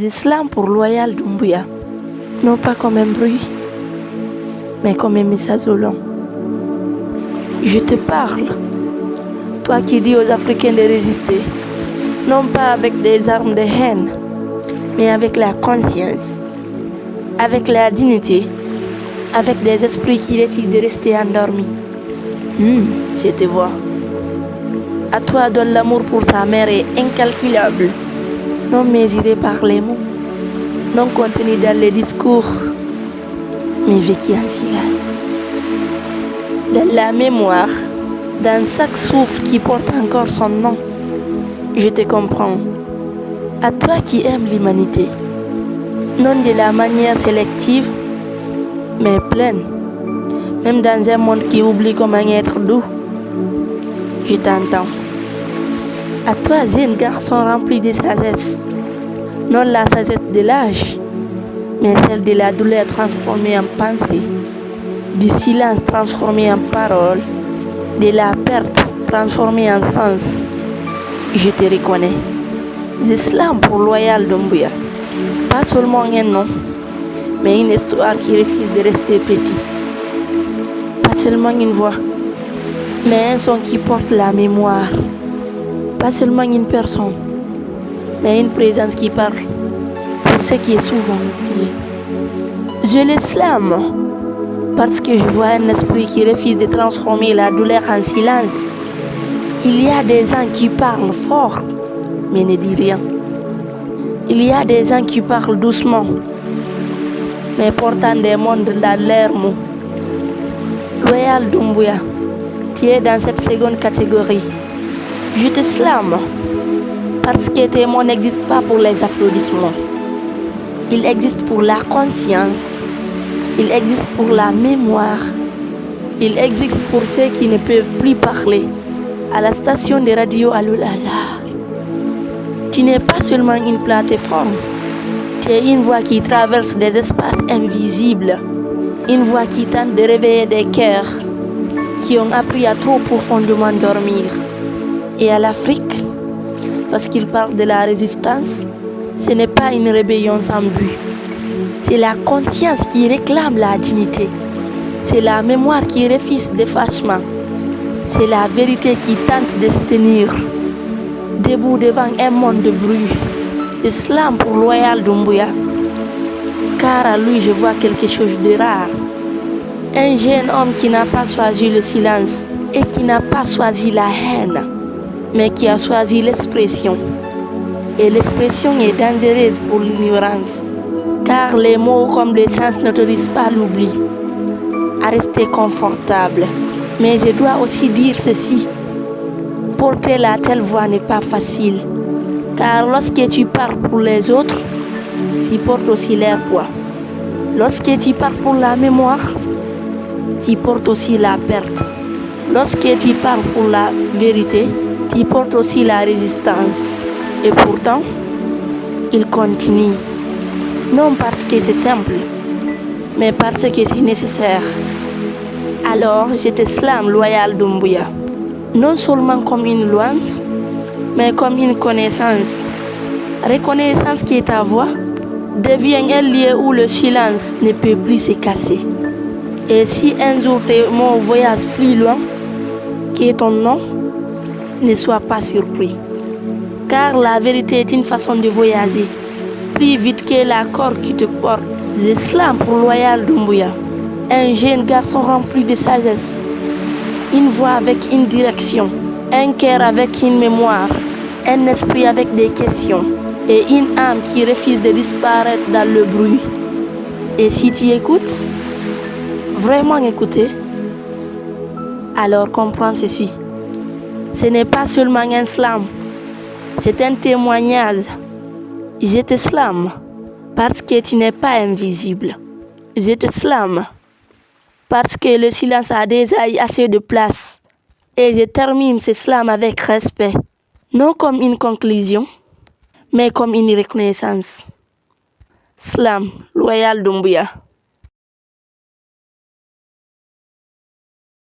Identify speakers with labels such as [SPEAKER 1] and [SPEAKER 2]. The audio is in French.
[SPEAKER 1] Islam pour Loyal Doumbouya, non pas comme un bruit, mais comme un message au long. Je te parle, toi qui dis aux Africains de résister, non pas avec des armes de haine, mais avec la conscience, avec la dignité, avec des esprits qui refusent de rester endormis. Je te vois. À toi dont l'amour pour sa mère est incalculable, non mesuré par les mots, non contenu dans les discours, mais vécu en silence. Dans la mémoire, dans chaque souffle qui porte encore son nom, je te comprends. À toi qui aimes l'humanité, non de la manière sélective, mais pleine, même dans un monde qui oublie comment être doux, je t'entends. À toi, jeune garçon rempli de sagesse, non la sagesse de l'âge, mais celle de la douleur transformée en pensée, du silence transformé en parole, de la perte transformée en sens. Je te reconnais. Islam pour Loyal Doumbouya, pas seulement un nom, mais une histoire qui refuse de rester petit. Pas seulement une voix, mais un son qui porte la mémoire. Pas seulement une personne, mais une présence qui parle pour ce qui est souvent oublié. Je l'islam parce que je vois un esprit qui refuse de transformer la douleur en silence. Il y a des gens qui parlent fort, mais ne disent rien. Il y a des gens qui parlent doucement, mais portant des mondes dans l'air mou. Loyal Doumbouya, tu es dans cette seconde catégorie. Je te slame parce que tes mots n'existent pas pour les applaudissements. Ils existent pour la conscience. Ils existent pour la mémoire. Ils existent pour ceux qui ne peuvent plus parler. À la station de radio Al-Azhar. Tu n'es pas seulement une plateforme. Tu es une voix qui traverse des espaces invisibles. Une voix qui tente de réveiller des cœurs qui ont appris à trop profondément dormir. Et à l'Afrique, lorsqu'il parle de la résistance, ce n'est pas une rébellion sans but. C'est la conscience qui réclame la dignité. C'est la mémoire qui refuse d'effacement. C'est la vérité qui tente de se tenir debout devant un monde de bruit. Islam pour Loyal Doumbouya, car à lui je vois quelque chose de rare. Un jeune homme qui n'a pas choisi le silence et qui n'a pas choisi la haine, mais qui a choisi l'expression. Et l'expression est dangereuse pour l'ignorance, car les mots comme le sens n'autorisent pas l'oubli. À rester confortable. Mais je dois aussi dire ceci, porter la telle voix n'est pas facile, car lorsque tu parles pour les autres, tu portes aussi leur poids. Lorsque tu parles pour la mémoire, tu portes aussi la perte. Lorsque tu parles pour la vérité, tu portes aussi la résistance. Et pourtant, il continue. Non parce que c'est simple, mais parce que c'est nécessaire. Alors, je te slame Loyal Doumbouya. Non seulement comme une louange, mais comme une connaissance. Reconnaissance que ta voix devient un lieu où le silence ne peut plus se casser. Et si un jour tes mots voyagent plus loin que ton nom, ne sois pas surpris. Car la vérité est une façon de voyager, plus vite que la corde qui te porte. Islam pour Loyal Doumbouya, un jeune garçon rempli de sagesse, une voix avec une direction, un cœur avec une mémoire, un esprit avec des questions et une âme qui refuse de disparaître dans le bruit. Et si tu écoutes, vraiment écouter, alors comprends ceci. Ce n'est pas seulement un slam, c'est un témoignage. Je te slame parce que tu n'es pas invisible. Je te slame parce que le silence a déjà eu assez de place. Et je termine ce slam avec respect, non comme une conclusion, mais comme une reconnaissance. Slam, Loyal Doumbouya.